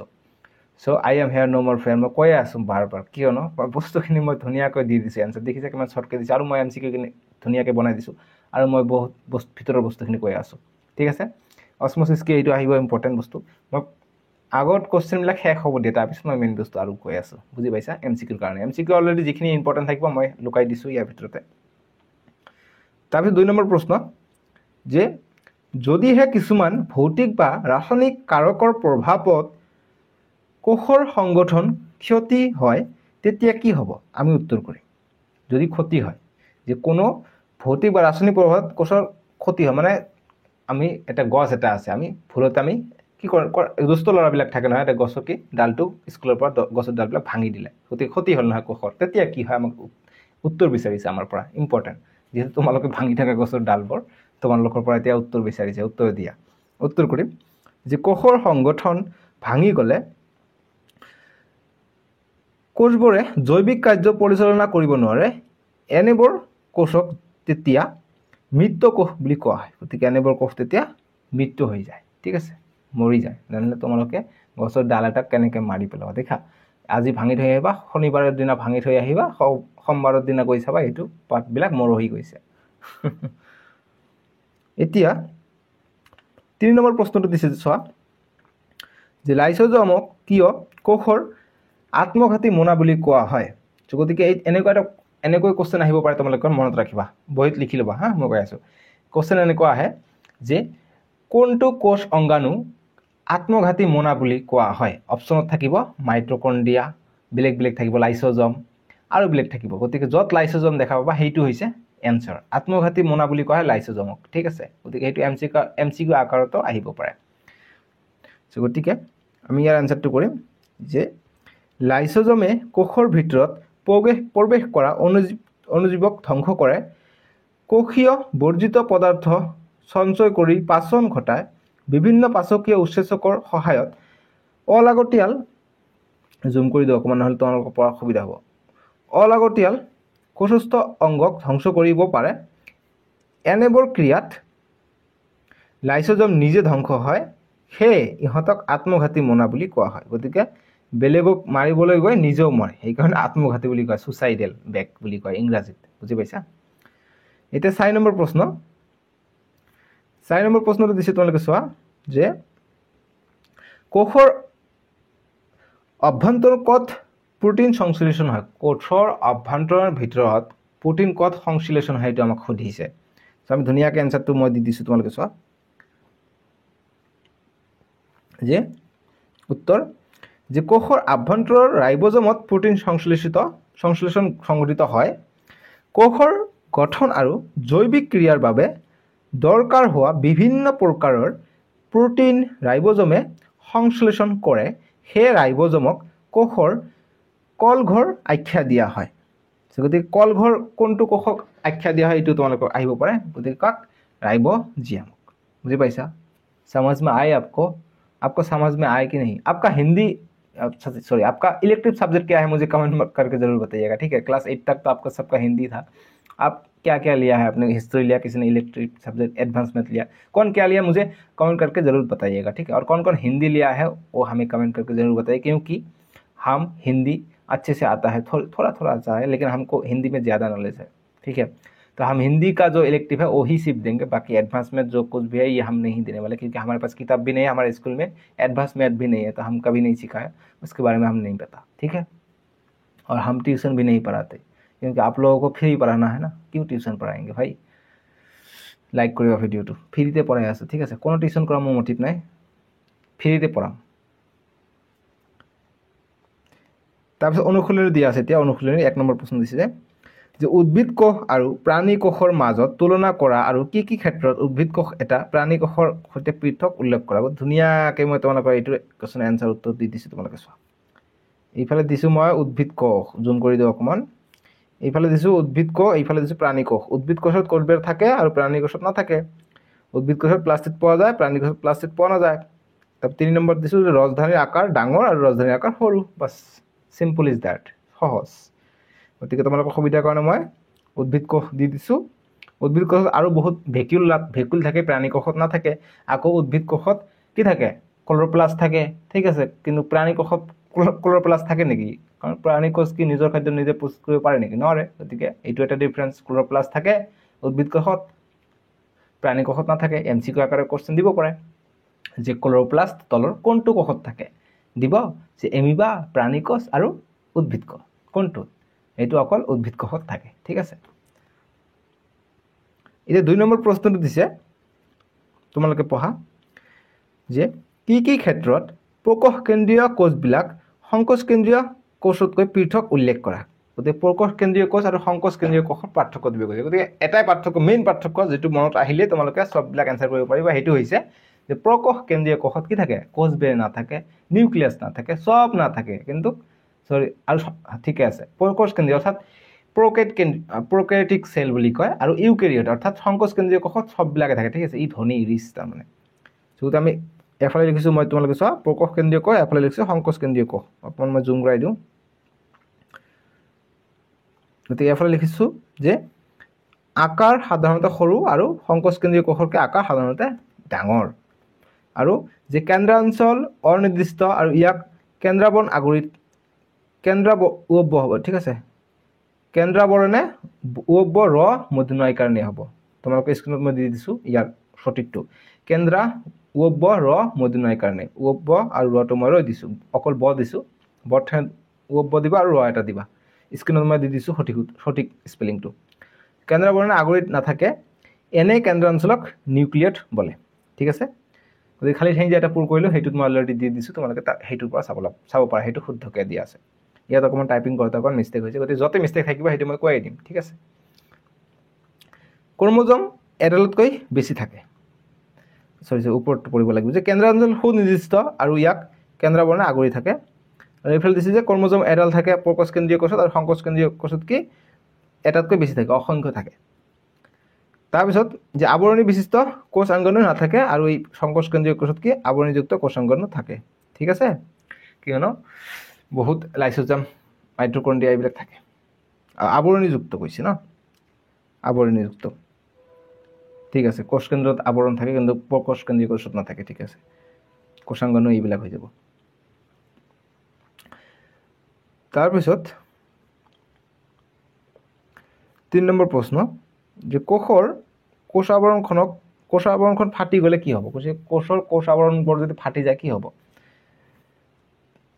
So' I am here no' মোৰ ফ্ৰেণ্ড, মই কৈয়ে আছোঁ বাৰ কিয়নো বস্তুখিনি মই ধুনীয়াকৈ দি দিছোঁ এনচাৰ, দেখিছে কিমান শ্বৰ্টকৈ দিছোঁ, আৰু মই MCQখিনি ধুনীয়াকৈ বনাই দিছোঁ, আৰু মই বহুত ভিতৰৰ বস্তুখিনি কৈ আছোঁ। ঠিক আছে, অসমোচিছ কি এইটো আহিব ইম্পৰ্টেণ্ট বস্তু, মই আগত কুৱেশ্যনবিলাক শেষ হ'ব দিয়ে, তাৰপিছত মই মেইন বস্তু আৰু কৈ আছোঁ, বুজি পাইছা, MCQৰ কাৰণে। MCQ অলৰেডি যিখিনি ইম্পৰ্টেণ্ট থাকিব মই লুকাই দিছোঁ ইয়াৰ ভিতৰতে। তাৰপিছত 2 নম্বৰ প্ৰশ্ন যে যদিহে কিছুমান ভৌতিক বা ৰাসায়নিক কাৰকৰ প্ৰভাৱত কোষৰ সংগঠন ক্ষতি হয় তেতিয়া কি হ'ব, আমি উত্তৰ কৰিম। যদি ক্ষতি হয়, যে কোনো ভৌতিক বা ৰাসায়নিক প্ৰভাৱত কোষৰ ক্ষতি হয়, মানে আমি এটা গছ এটা আছে, আমি ভুলতে আমি কি দুষ্ট ল'ৰাবিলাক থাকে নহয়, এটা গছৰ কি ডালটো স্কুলৰ পৰা গছৰ ডালবিলাক ভাঙি দিলে, গতিকে ক্ষতি হ'ল নহয় কোষৰ, তেতিয়া কি হয়, আমাক উত্তৰ বিচাৰিছে আমাৰ পৰা, ইম্পৰ্টেণ্ট, যিহেতু তোমালোকে ভাঙি থকা গছৰ ডালবোৰ তোমালোকৰ পৰা এতিয়া উত্তৰ বিচাৰিছে, উত্তৰ দিয়া। উত্তৰ কৰিম যে কোষৰ সংগঠন ভাঙি গ'লে কোষবোৰে জৈৱিক কাৰ্য পৰিচালনা কৰিব নোৱাৰে, এনেবোৰ কোষক তেতিয়া মৃত কোষ বুলি কোৱা হয়। গতিকে এনেবোৰ কোষ তেতিয়া মৃত্যু হৈ যায়, ঠিক আছে, মৰি যায়। জানিলে তোমালোকে গছৰ ডাল এটাক কেনেকৈ মাৰি পেলাবা, দেখা, আজি ভাঙি থৈ আহিবা, শনিবাৰৰ দিনা ভাঙি থৈ আহিবা, সোমবাৰৰ দিনা গৈ চাবা এইটো পাতবিলাক মৰহি গৈছে। এতিয়া 3 নম্বৰ প্ৰশ্নটো দিছে, চোৱা যে লাইসোজোমক কিয় কোষৰ আত্মঘাতী মোনা বুলি কোৱা হয়। গতিকে এনেকৈ কুৱেশ্যন আহিব পাৰে, তোমালোকৰ মনত ৰাখিবা, বহীত লিখি ল'বা হা, মই কৈ আছোঁ। কুৱেশ্যন এনেকুৱা আহে যে কোনটো কোষ অংগাণু আত্মঘাতী মোনা বুলি কোৱা হয়। অপশ্যনত থাকিব মাইটোকন্ড্ৰিয়া, বেলেগ বেলেগ থাকিব লাইসোজোম, আৰু বেলেগ থাকিব। গতিকে য'ত লাইসোজোম দেখা পাবা সেইটো হৈছে এনচাৰ, আত্মঘাতী মোনা বুলি কোৱা হয় লাইসোজোমক। ঠিক আছে, গতিকে সেইটো MCQ আকাৰতো আহিব পাৰে। গতিকে আমি ইয়াৰ এনচাৰটো কৰিম যে লাইসোজোমে কোষৰ ভিতৰত প্ৰৱেশ কৰা অনুজীৱক ধ্বংস কৰে, কোষীয় বৰ্জিত পদাৰ্থ সঞ্চয় কৰি পাচন ঘটায়, বিভিন্ন পাচকীয় উৎসেচকৰ সহায়ত অলাগতিয়াল, জুম কৰি দিওঁ অকণমান নহ'লে তোমালোকৰ পৰা অসুবিধা হ'ব, অলাগতিয়াল কোষস্থ অংগক ধ্বংস কৰিব পাৰে। এনেবোৰ ক্ৰিয়াত লাইসোজোম নিজে ধ্বংস হয়, সেয়ে ইহঁতক আত্মঘাতী মোনা বুলি কোৱা হয়। গতিকে বেলেগক মাৰিবলৈ গৈ নিজেও মৰে, সেইকাৰণে আত্মঘাতী বুলি কয়, ছুচাইডেল বেক বুলি কয় ইংৰাজীত, বুজি পাইছা। এতিয়া 4 নম্বৰ প্ৰশ্ন, 4 নম্বৰ প্ৰশ্নটো দিছে, তোমালোকে চোৱা যে কোষৰ অভ্যন্তৰত ক'ত প্ৰটিন সংশ্লেষণ হয়, কোষৰ অভ্যন্তৰৰ ভিতৰত প্ৰটিন ক'ত সংশ্লেষণ হয়, এইটো আমাক সুধিছে। আমি ধুনীয়াকৈ এনচাৰটো মই দি দিছোঁ, তোমালোকে চোৱা যে উত্তৰ যে কোষৰ আভ্যন্তৰৰ ৰাইবোজোমত প্ৰটিন সংশ্লেষণ সংঘটিত হয়। কোষৰ গঠন আৰু জৈৱিক ক্ৰিয়াৰ বাবে দৰকাৰ হোৱা বিভিন্ন প্ৰকাৰৰ প্ৰটিন ৰাইবোজোমে সংশ্লেষণ কৰে, সেই ৰাইবোজোমক কোষৰ কলঘৰ আখ্যা দিয়া হয়। গতিকে কলঘৰ কোনটো কোষক আখ্যা দিয়া হয় এইটো তোমালোকক আহিব পাৰে, গতিকে কাক, राइबोजियम। मुझे पैसा समझ में आए आपको, आपको समझ में आए कि नहीं। आपका हिंदी सॉरी आपका इलेक्टिव सब्जेक्ट क्या है मुझे कमेंट करके जरूर बताइएगा, ठीक है। क्लास 8 तक तो आपका सबका हिंदी था, आप क्या क्या लिया है, आपने हिस्ट्री लिया, किसी ने इलेक्ट्रिक सब्जेक्ट एडवांस मैथ लिया, कौन क्या लिया मुझे कमेंट करके ज़रूर बताइएगा, ठीक है। और कौन कौन हिंदी लिया है वो हमें कमेंट करके ज़रूर बताइए, क्योंकि हम हिंदी अच्छे से आता है, थोड़ा थोड़ा आता है, लेकिन हमको हिंदी में ज़्यादा नॉलेज है, ठीक है। तो हम हिंदी का जो इलेक्टिव है वही सिर्फ देंगे, बाकी एडवांस मैथ जो कुछ भी है ये हम नहीं देने वाले, क्योंकि हमारे पास किताब भी नहीं है, हमारे स्कूल में एडवांस मैथ भी नहीं है, तो हम कभी नहीं सिखाया, उसके बारे में हम नहीं पता, ठीक है। और हम ट्यूशन भी नहीं पढ़ाते, क्योंकि आप लोगों को फ्री पढ़ाना है ना, क्यों ट्यूशन पढ़ाएंगे भाई। लाइक करिबा ভিডিওটো, ফ্রিতে পড়াই আছে, ঠিক আছে, কোনো টিউশন করা মোৰ মোটিভ নাই, ফ্ৰিতে পড়াম। তাৰপিছত অনুশীলনী দিয়া আছে, এতিয়া অনুশীলনী 1 নম্বৰ প্ৰশ্ন দিছে যে উদ্ভিদ কোষ আৰু প্ৰাণী কোষৰ মাজত তুলনা কৰা আৰু কি কি ক্ষেত্ৰত উদ্ভিদ কোষ এটা প্ৰাণী কোষৰ সৈতে পৃথক উল্লেখ কৰা। ধুনীয়াকৈ মই তোমালোকৰ এইটো কোৱেশ্চন এনসাৰ উত্তৰ দি দিছোঁ, তোমালোকে চোৱা। এইফালে দিছোঁ মই উদ্ভিদ কোষ, জুম কৰি দিওঁ অকণমান, এইফালে দিছোঁ উদ্ভিদ কোষ, এইফালে দিছোঁ প্ৰাণী কোষ। উদ্ভিদ কোষত কোষবেৰ থাকে আৰু প্ৰাণী কোষত নাথাকে। উদ্ভিদ কোষত প্লাষ্টিক পোৱা যায়, প্ৰাণী কোষত প্লাষ্টিক পোৱা নাযায়। তাৰপৰা 3 নম্বৰ দিছোঁ যে ৰজধানীৰ আকাৰ ডাঙৰ আৰু ৰজধানীৰ আকাৰ সৰু, বাছ চিম্পল ইজ দ্যাট, সহজ। গতিকে তোমালোকৰ সুবিধাৰ কাৰণে মই উদ্ভিদ কোষ দি দিছোঁ। উদ্ভিদ কোষত আৰু বহুত ভেকুল থাকে, প্ৰাণী কোষত নাথাকে। আকৌ উদ্ভিদ কোষত কি থাকে, ক্লৰ'প্লাষ্ট থাকে, ঠিক আছে, কিন্তু প্ৰাণী কোষত ক্লৰ'প্লাষ্ট থাকে নেকি? কাৰণ প্ৰাণী কোষ কি নিজৰ খাদ্য নিজে প্ৰস্তুত কৰিব পাৰে নেকি? নোৱাৰে। গতিকে এইটো এটা ডিফাৰেঞ্চ, ক্লৰ'প্লাষ্ট থাকে উদ্ভিদ কোষত, প্ৰাণী কোষত নাথাকে। MCQ আকাৰে কোৱেশ্চন দিব পাৰে যে ক্লৰ'প্লাষ্ট তলৰ কোনটো কোষত থাকে, দিব যে এমিবা, প্ৰাণী কোষ আৰু উদ্ভিদ কোষ কোনটোত, এইটো অকল উদ্ভিদ কোষত থাকে, ঠিক আছে। এতিয়া 2 নম্বৰ প্ৰশ্নটো দিছে, তোমালোকে পঢ়া যে কি কি ক্ষেত্ৰত প্ৰকোষ কেন্দ্ৰীয় কোষবিলাক সংকোচ কেন্দ্ৰীয় কোষতকৈ পৃথক উল্লেখ কৰা। গতিকে প্ৰকোষ কেন্দ্ৰীয় কোষ আৰু সংকোচ কেন্দ্ৰীয় কোষৰ পাৰ্থক্য দিব গৈছে। গতিকে এটাই পাৰ্থক্য, মেইন পাৰ্থক্য যিটো মনত আহিলে তোমালোকে সববিলাক এনসাৰ কৰিব পাৰিবা, সেইটো হৈছে যে প্ৰকোষ কেন্দ্ৰীয় কোষত কি থাকে, কোষবেৰ নাথাকে, নিউক্লিয়াছ নাথাকে, সব নাথাকে, কিন্তু আৰু ঠিকে আছে। প্ৰকোষ কেন্দ্ৰীয় অৰ্থাৎ প্ৰকেৰিটিক সেল বুলি কয়, আৰু ইউকেৰিয়ট অৰ্থাৎ সংকোচ কেন্দ্ৰীয় কোষত সববিলাকে থাকে, ঠিক আছে। ই ধনী ৰিচ তাৰমানে। যদি আমি এফালে লিখিছোঁ, মই তোমালোকে চোৱা, প্ৰকোষ কেন্দ্ৰীয় কোষ, এফালে লিখিছোঁ সংকোচ কেন্দ্ৰীয় কোষ। অকণমান মই জুম কৰাই দিওঁ। গতিকে এফালে লিখিছোঁ যে আকাৰ সাধাৰণতে সৰু আৰু সংকোচ কেন্দ্ৰীয় কোষৰকৈ আকাৰ সাধাৰণতে ডাঙৰ, আৰু যে কেন্দ্ৰাঞ্চল অনিৰ্দিষ্ট আৰু ইয়াক কেন্দ্ৰাবৰণ আগুৰিত উব হ'ব, ঠিক আছে। কেন্দ্ৰাবৰণে উব ৰ মূৰ্ধন্য ইকাৰ নে হ'ব। তোমালোকে স্ক্ৰীনত মই দি দিছোঁ ইয়াৰ সঠিকটো, কেন্দ্ৰা উব ৰ মূৰ্ধন্য ইকাৰ নে। উব আৰু ৰটো মই ৰৈ দিছোঁ, অকল ব দিছোঁ, বৰ ঠাইত উব দিবা আৰু ৰ এটা দিবা। স্ক্ৰীনত মই দি দিছোঁ সঠিক স্পেলিংটো। কেন্দ্ৰাবৰণে আগুৰিত নাথাকে, এনে কেন্দ্ৰাঞ্চলক নিউক্লিয়েট বোলে, ঠিক আছে। গতিকে খালী ঠাই যে এটা পূৰ কৰিলোঁ, সেইটোত মই অলৰেডি দি দিছোঁ, তোমালোকে সেইটোৰ পৰা চাব পাৰা, সেইটো শুদ্ধকৈ দিয়া আছে। ইয়াত অকণমান টাইপিং কৰোঁতে অকণমান মিষ্টেক হৈছে, গতিকে য'তে মিষ্টেক থাকিব সেইটো মই কৈয়ে দিম, ঠিক আছে। ক্ৰমোজম এডালতকৈ বেছি থাকে, ওপৰটো পঢ়িব লাগিব যে কেন্দ্ৰাঞ্চল সুনিৰ্দিষ্ট আৰু ইয়াক কেন্দ্ৰাবৰণে আগুৰি থাকে। আৰু এইফালে দিছে যে ক্ৰমোজম এডাল থাকে প্ৰকোষ কেন্দ্ৰীয় কোষত, আৰু সংকোচ কেন্দ্ৰীয় কোষত কি এটাতকৈ বেছি থাকে, অসংখ্য থাকে। তাৰপিছত যে আৱৰণী বিশিষ্ট কোষাংগনো নাথাকে, আৰু এই সংকোচ কেন্দ্ৰীয় কোষত কি আৱৰণীযুক্ত কোষাংগনো থাকে, ঠিক আছে। কিয়নো বহুত লাইচোজাম, মাইট্ৰকণ্ড্ৰিয়া এইবিলাক থাকে। আৱৰণীযুক্ত কৈছে ন, আৱৰণীযুক্ত, ঠিক আছে। কোষ কেন্দ্ৰত আৱৰণ থাকে, কিন্তু প্ৰকোষ কেন্দ্ৰীয় কোষত নাথাকে, ঠিক আছে। কোষাংগনো এইবিলাক হৈ যাব। তাৰপিছত 3 নম্বৰ প্ৰশ্ন যে কোষ আৱৰণখন ফাটি গ'লে কি হ'ব। কৈছে কোষ আৱৰণবোৰ যদি ফাটি যায় কি হ'ব।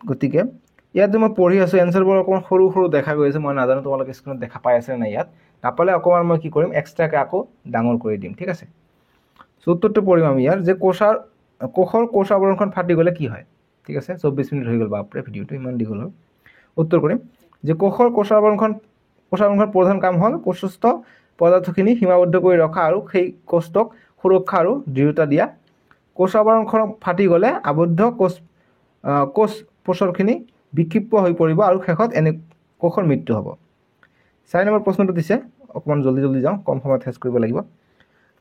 গতিকে ইয়াত যে মই পঢ়ি আছোঁ, এনচাৰবোৰ অকণমান সৰু সৰু দেখা গৈ আছে, মই নাজানো তোমালোকে স্ক্ৰীনত দেখা পাই আছে নাই। ইয়াত নাপালে অকণমান মই কি কৰিম, এক্সট্ৰাকৈ আকৌ ডাঙৰ কৰি দিম, ঠিক আছে। উত্তৰটো পঢ়িম আমি ইয়াৰ যে কোষ আৱৰণখন ফাটি গ'লে কি হয়, ঠিক আছে। 24 মিনিট হৈ গ'ল, বাপৰে ভিডিঅ'টো ইমান দীঘল হ'ল। উত্তৰ কৰিম যে কোষ আৱৰণখন প্ৰধান কাম হ'ল কোষস্থ পদাৰ্থখিনি সীমাবদ্ধ কৰি ৰখা আৰু সেই কোষটোক সুৰক্ষা আৰু দৃঢ়তা দিয়া। কোষ আৱৰণখন ফাটি গ'লে আবদ্ধ কোষ পোষৰখিনি বিক্ষিপ্ত হৈ পৰিব আৰু শেষত এনে কোষৰ মৃত্যু হ'ব। 4 নম্বৰ প্ৰশ্নটো দিছে, অকণমান জলদি যাওঁ, কম সময়ত শেষ কৰিব লাগিব।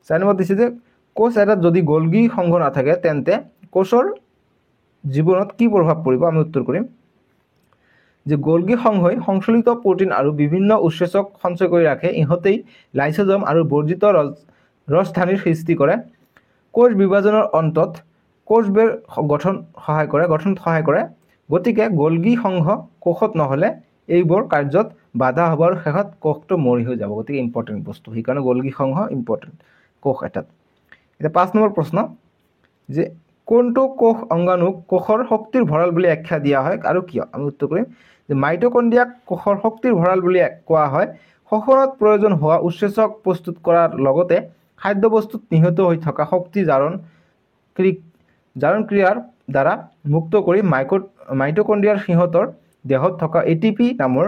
4 নম্বৰত দিছে যে কোষ এটাত যদি গলগি সংঘ নাথাকে তেন্তে কোষৰ জীৱনত কি প্ৰভাৱ পৰিব। আমি উত্তৰ কৰিম যে গলগি সংঘই সংশ্লিষ্ট প্ৰটিন আৰু বিভিন্ন উৎসেচক সঞ্চয় কৰি ৰাখে। ইহঁতেই লাইচোজম আৰু বৰ্জিত ৰজধানীৰ সৃষ্টি কৰে। কোষ বিভাজনৰ অন্তত কোষবেৰ গঠনত সহায় কৰে। গতিকে গলগি সংঘ কোষত নহ'লে এইবোৰ কাৰ্যত বাধা হ'ব আৰু শেষত কোষটো মৰি হৈ যাব গতিকে ইম্পৰ্টেণ্ট বস্তু সেইকাৰণে গলগী সংঘ ইম্পৰ্টেণ্ট কোষ এটাত এতিয়া 5 নম্বৰ প্ৰশ্ন যে কোনটো কোষ অংগাণুক কোষৰ শক্তিৰ ভঁৰাল বুলি আখ্যা দিয়া হয় আৰু কিয় আমি উত্তৰ কৰিম যে মাইটোকণ্ড্ৰিয়াক কোষৰ শক্তিৰ ভঁৰাল বুলি কোৱা হয় শ্বসনত প্ৰয়োজন হোৱা উৎসেচক প্ৰস্তুত কৰাৰ লগতে খাদ্য বস্তুত নিহিত হৈ থকা শক্তি জাৰণ ক্ৰিয়াৰ দ্বাৰা মুক্ত কৰি মাইটোকণ্ড্ৰিয়াৰ সিহঁতৰ দেহত থকা এটিপি নামৰ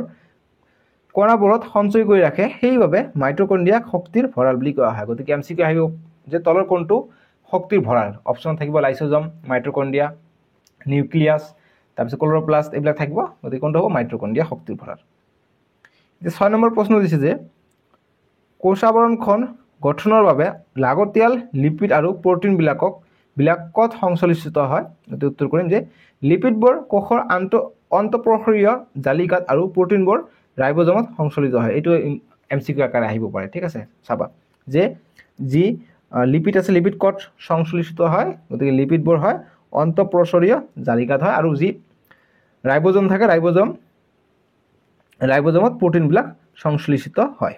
কণাবোৰত সঞ্চয় কৰি ৰাখে সেইবাবে মাইটোকণ্ড্ৰিয়াক শক্তিৰ ভঁৰাল বুলি কোৱা হয় গতিকে এমচিকিউ আহিব যে তলৰ কোনটো শক্তিৰ ভঁৰাল অপশ্যন থাকিব লাইসোজম মাইটোকণ্ড্ৰিয়া নিউক্লিয়াছ তাৰপিছত ক্লোৰোপ্লাষ্ট এইবিলাক থাকিব গতিকে কোনটো হ'ব মাইটোকণ্ড্ৰিয়া শক্তিৰ ভঁৰাল এতিয়া 6 নম্বৰ প্ৰশ্ন দিছে যে কোষাৱৰণখন গঠনৰ বাবে লাগতিয়াল লিপিড আৰু প্ৰটিনবিলাকত সংশ্লেষিত হয় গতিকে উত্তৰ কৰিম যে লিপিডবোৰ কোষৰ অন্তঃপ্ৰসৰীয় জালিকাত আৰু প্ৰটিনবোৰ ৰাইবোজমত সংশ্লেষিত হয় এইটো এমচিকিউ আকাৰে আহিব পাৰে ঠিক আছে চাবা যে যি লিপিড আছে লিপিড কত সংশ্লেষিত হয় গতিকে লিপিডবোৰ হয় অন্তঃপ্ৰসৰীয় জালিকাত হয় আৰু যি ৰাইবোজম থাকে ৰাইবোজমত প্ৰটিনবিলাক সংশ্লেষিত হয়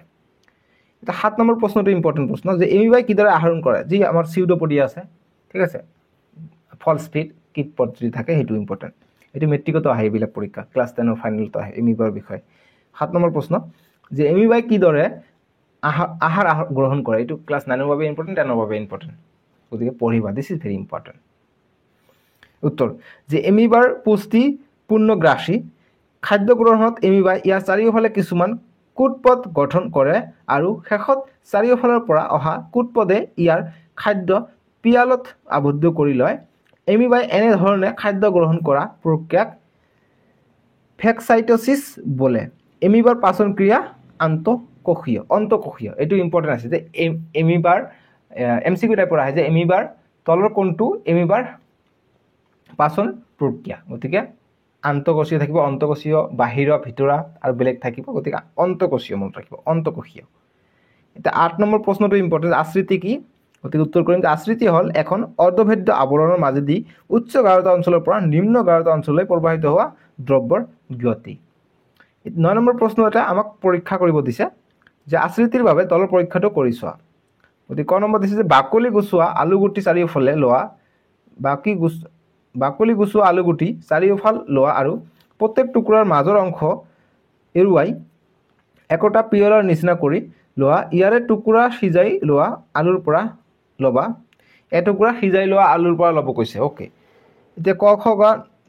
এটা 7 নম্বৰ প্ৰশ্নটো ইম্পৰ্টেণ্ট প্ৰশ্ন যে এমিবাই কিদৰে আহৰণ কৰে যি আমাৰ সিউডোপডিয়া আছে ঠিক আছে ফলছ ফিড কিট পদ্ধতি থাকে সেইটো ইম্পৰ্টেণ্ট এটো মেট্ৰিকতো আহে এইবিলাক পৰীক্ষা ক্লাছ 10 ৰ ফাইনেলতো আহে এমিবাৰ বিষয় 7 নম্বৰ প্ৰশ্ন যে এমিবাই কিদৰে আহাৰ গ্ৰহণ কৰে এটো ক্লাছ 9 ৰ বাবে ইম্পৰ্টেণ্ট 10 ৰ বাবে ইম্পৰ্টেণ্ট গতিকে পঢ়িবা দিস ইজ ভেৰি ইম্পৰ্টেণ্ট উত্তৰ যে এমিবাৰ পুষ্টি পূৰ্ণগ্ৰাসী খাদ্য গ্ৰহণত এমিবাই ইয়াৰ চাৰিওফালে কিছুমান কুটপদ গঠন কৰে আৰু শেষত চাৰিওফালৰ পৰা অহা কুটপদে ইয়াৰ খাদ্য পিয়ালত আবদ্ধ কৰি লয় এমিবাই এনে ধৰণে খাদ্য গ্ৰহণ কৰা প্ৰক্ৰিয়াক ফেগচাইটোসিস বোলে এমিবাৰ পাচন ক্ৰিয়া অন্তঃকোষীয় এটো ইম্পৰ্টেণ্ট আছে যে এমিবাৰ এমচিকিউ টাইপৰ আহে যে এমিবাৰ তলৰ কোনটো এমিবাৰ পাচন প্ৰক্ৰিয়া গতিকে আন্তঃকোষীয় থাকিব অন্তঃকোষীয় বাহিৰা ভিতৰা আৰু বেলেগ থাকিব গতিকে অন্তঃকোষীয় মনত ৰাখিব অন্তঃকোষীয় এটা 8 নম্বৰ প্ৰশ্নটো ইম্পৰ্টেণ্ট আশ্ৰিতি কি গতিকে উত্তৰ কৰিম যে আশ্ৰিতি হল এখন অৰ্ধভেদ্য আৱৰণৰ মাজেদি উচ্চ গাঢ়তা অঞ্চলৰ পৰা নিম্ন গাঢ়তা অঞ্চললৈ প্ৰবাহিত হোৱা দ্ৰব্যৰ গতি 9 নম্বৰ প্ৰশ্ন এটা আমাক পৰীক্ষা কৰিব দিছে যে আশ্ৰিতিৰ বাবে তলৰ পৰীক্ষাটো কৰি চোৱা গতিকে ক নম্বৰ দিছে যে বাকলি গুছোৱা আলুগুটি চাৰিওফালে লোৱা বাকলি গুছোৱা আলুগুটি চাৰিওফাল লোৱা আৰু প্ৰত্যেক টুকুৰাৰ মাজৰ অংশ এৰুৱাই একোটা পিয়লৰ নিচিনা কৰি লোৱা ইয়াৰে টুকুৰা সিজাই লোৱা আলুৰ পৰা লবা এটুকুৰা সিজাই লোৱা আলুৰ পৰা লব কৈছে ওকে এতিয়া ক খ গ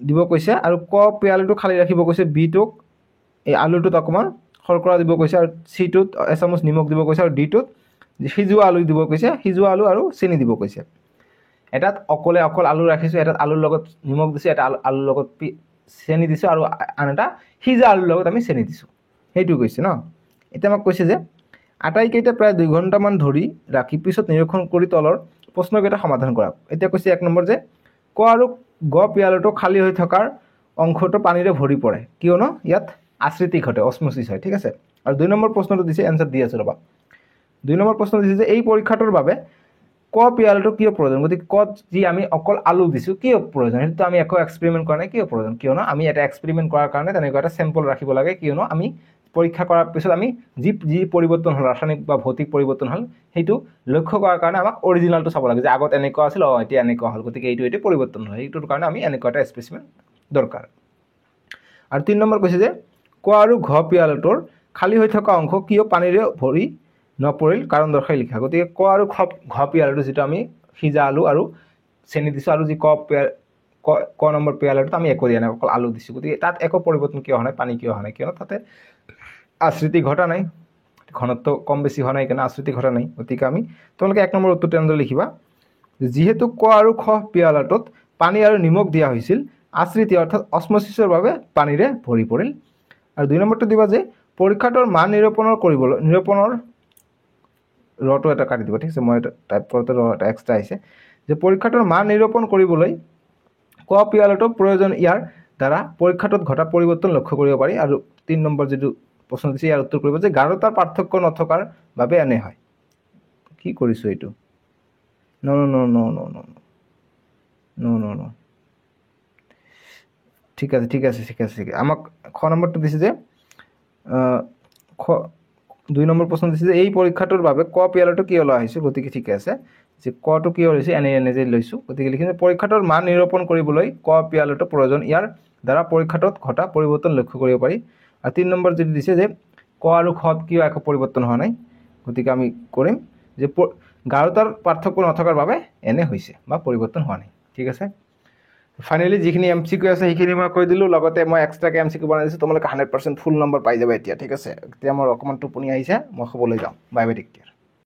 দিব কৈছে আৰু ক পিয়ালটো খালি ৰাখিব কৈছে বি টোক এই আলুটোত অকমান শৰ্কৰা দিব কৈছে আৰু সি টোত এচামুচ নিমখ দিব কৈছে আৰু ডি টোত সিজোৱা আলু দিব কৈছে সিজোৱা আলু আৰু চেনি দিব কৈছে এটাত অকল আলু ৰাখিছো এটাত আলুৰ লগত নিমখ দিছো এটা আলুৰ লগত চেনি দিছো আৰু আন এটা সিজা আলুৰ লগত আমি চেনি দিছো হেইটো কৈছে ন এটা আমাক কৈছে যে আটাইকেইটা প্ৰায় 2 ঘণ্টামান ধৰি ৰাখি পিছত নিৰীক্ষণ কৰি তলৰ প্ৰশ্নকেইটা সমাধান কৰা এতিয়া কৈছে 1 নম্বৰ যে ক আৰু গ পিয়ালটো খালি হৈ থকাৰ অংশটো পানীৰে ভৰি পৰে কিয়নো ইয়াত আশ্ৰিতি ঘটে অসমোসিস হয় ঠিক আছে আৰু 2 নম্বৰ প্ৰশ্নটো দিছে এনসাৰ দি আছে ৰবা 2 নম্বৰ প্ৰশ্ন দিছে যে এই পৰীক্ষাটোৰ বাবে ক পিয়ালটো কিয় প্ৰয়োজন গতিকে ক যি আমি অকল আলু দিছো কিয় প্ৰয়োজন সেইটো আমি একো এক্সপেৰিমেন্ট কৰা নাই কিয় প্ৰয়োজন কিয়নো আমি এটা এক্সপেৰিমেন্ট কৰাৰ কাৰণে তেনেকৈ এটা স্যাম্পল ৰাখিব লাগে কিয়নো আমি পৰীক্ষা কৰাৰ পিছত আমি যি পৰিৱৰ্তন হল ৰাসায়নিক বা ভৌতিক পৰিৱৰ্তন হল সেইটো লক্ষ্য কৰাৰ কাৰণে আমাক অৰিজিনালটো চাব লাগে যে আগত এনেকুৱা আছিল এতিয়া এনেকুৱা হল গতিকে এইটো পৰিৱৰ্তন হয় এইটোৰ কাৰণে আমি এনেকুৱা এটা স্পেচিমেন দৰকাৰ আৰু 3 নম্বৰ কৈছে যে ক আৰু ঘ পিয়ালটোৰ খালি হৈ থকা অংশ কিয় পানীৰে ভৰি নপৰিল কাৰণ দৰ্শাই লিখা গতিকে ক আৰু ঘ পিয়ালটো যেটো আমি সিজা আলু আৰু চেনি দিছো আৰু যি ক নম্বৰ পিয়ালটো আমি একো দিয়া নাই অকল আলু দিছো গতিকে তাত একো পৰিৱৰ্তন কিয় হয় পানী কিয় হয় কিয় তাতে আশ্ৰিতি ঘটা নাই ঘনত্ব কম বেছি হয় নাই কেনে আশ্ৰিতি ঘটা নাই গতিকে আমি তোমালোকে 1 নম্বৰ উত্তৰটো এনেদৰে লিখিবা যেহেতু ক আৰু খ পিয়ালটোত পানী আৰু নিমখ দিয়া হৈছিল আশ্ৰিতি অৰ্থাৎ অসমোসিসৰ বাবে পানীৰে ভৰি পৰিল আৰু 2 নম্বৰটো দিবা যে পৰীক্ষাটোৰ মান নিৰূপণৰ ৰটো এটা কাটি দিব ঠিক আছে মই টাইপ কৰোতে এটা এক্সট্ৰা আছে যে পৰীক্ষাটোৰ মান নিৰূপণ কৰিবলৈ ক পিয়ালটো প্ৰয়োজন ইয়াৰ দ্বাৰা পৰীক্ষাটোত ঘটা পৰিৱৰ্তন লক্ষ্য কৰিব পাৰি আৰু 3 নম্বৰ যেটো প্ৰশ্ন দিছে ইয়াৰ উত্তৰ কৰিব যে গাঢ়তাৰ পাৰ্থক্য নথকাৰ বাবে এনে হয় কি কৰিছো এইটো নো ঠিক আছে আমাক খ নম্বৰটো দিছে যে দুই নম্বৰ প্ৰশ্ন দিছে যে এই পৰীক্ষাটোৰ বাবে ক পিয়ালটো কিয় লোৱা হৈছে গতিকে ঠিকে আছে যে কটো কিয় লৈছে এনে যে লৈছোঁ গতিকে লিখিছে পৰীক্ষাটোৰ মান নিৰূপণ কৰিবলৈ ক পিয়ালটো প্ৰয়োজন ইয়াৰ দ্বাৰা পৰীক্ষাটোত ঘটা পৰিৱৰ্তন লক্ষ্য কৰিব পাৰি আৰু 3 নম্বৰ যেটি দিছে যে ক আৰু খত কিয় একো পৰিৱৰ্তন হোৱা নাই গতিকে আমি কৰিম যে গাঢ়তাৰ পাৰ্থক্য নথকাৰ বাবে এনে হৈছে বা পৰিৱৰ্তন হোৱা নাই ঠিক আছে ফাইনালি যিখিনি এমসিকিউ আছে সেইখিনি মই কৈ দিলোঁ লগতে মই এক্সট্ৰাকৈ এমসিকিউ বনাই দিছোঁ তোমালোকে 100% ফুল নম্বৰ পাই যাবা এতিয়া ঠিক আছে এতিয়া মোৰ অকণমান টোপনি আহিছে মই শুবলৈ যাওঁ বাই বাই টেক কেয়াৰ